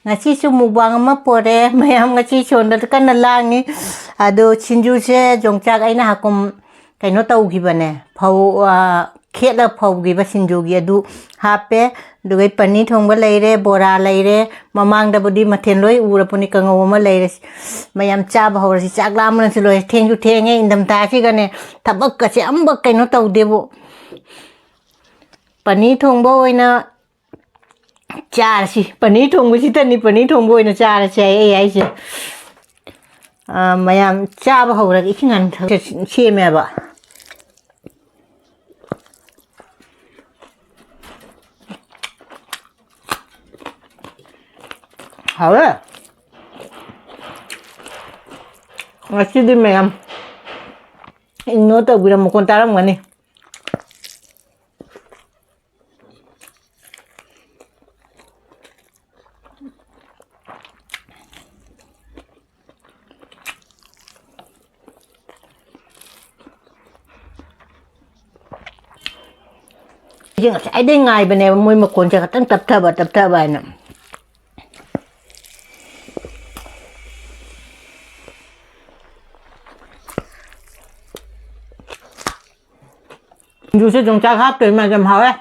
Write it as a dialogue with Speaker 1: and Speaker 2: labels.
Speaker 1: ngasisu mukbang ama pore mayam ngasi sonda kan nalangi ado sinjuse jongchak aina hakum kaino taughibane phau khela phaugiba sinjugi adu hape dugai pani thongba leire bora leire mamangda budi mathen loi urapuni kangaw ma leire mayam chaba hawrasi chaklamna siloi thengju thenge indam ta si gane thabak ka se ambak kaino tawdebo pani thongba oina char si pani thongba si tani pani thongba oina char si ai ai si mayam chaba hawra ikhingan seme ba hawe ngasi di mayam ingno ta gura mo kon taram ngani jeng sai dai ngai bane moi ma kon cha tang tap thaba na Dù sẽ dùng chạc hát tới mà dầm hào ấy